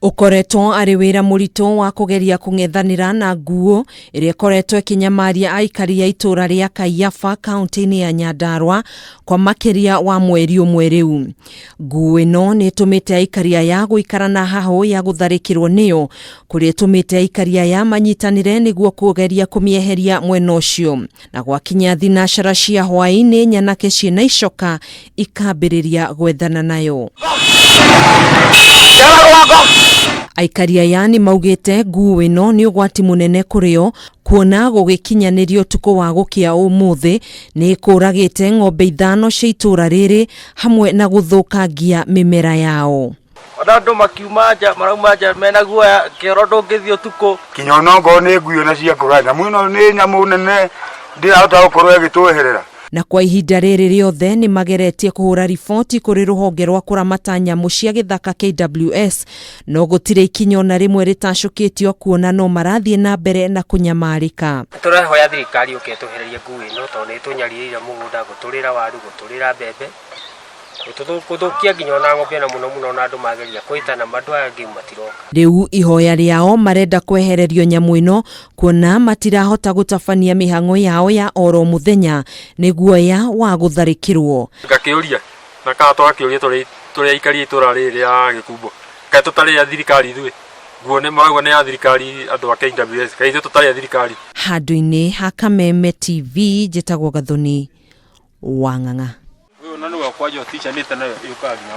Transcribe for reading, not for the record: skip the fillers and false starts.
Ukoretwo ari wira murito wa kugeria kung'ethanira na Nguu iria koretwo kinyamaria Aikari ya ituura ria Kaiyaba kaunti-ini ya Nyandarua kwa makiria wa mweri umwe riu. Nguu ino ni tumite Aikari ya gwikara na hahu ya gutharikirwo niyo kuri tumite Aikari ya manyitanire niguo kugeria kumieheria mwena ucio, na gwakinya thinashara cia hwaini nyanake ciina icoka ikambiriria gwethana nayo. Aikari aya ni maugite Nguu ino ni ugwati munene kurio kuona gugikinyanirio tuko wa gukia umuthi ni kuragite ng'ombe ithano cia ituura riri hamwe na guthukangia mimera yao. Andu makiumaja maraumaja mena guoya kirondo ngithio tuko kinyonongo ni nguyo na cia kuraga muno ni nyamu nene ndirahota gukorwo igitueherera. Na kwa ihinda riri riothe ni mageretie kuhura riboti kuri ruhonge rwa kuramata nyamu cia githaka KWS, no gutire ikinyo na rimwe ritacukitio kuona no marathie na mbere na kunyamarika. Turahoya thirikari uketuhereria Nguu ino tondu itunyariire mugunda guturira waru guturira mbembe guthukia nginya na ng'ombe na muno na andu mageria kuitana mandu angi matiroka. Riu ihoya riao marenda kwehererio nyamu ino kuona matirahota gutabania mihang'o yao ya oro muthenya ni guoya wa gutharikirwo. Ngakiuria na katwa akiuria turi Aikari ituura riri ya gikumbo kai tutari ya thirikari ithui Nguu ni magwa ni ya thirikari andu a KWS kai tutari ya thirikari. Handu-ini ha Kameme TV njitagwo Gathoni wa Ng'ang'a. Nani wa kwaje ticha nita nayo yukaga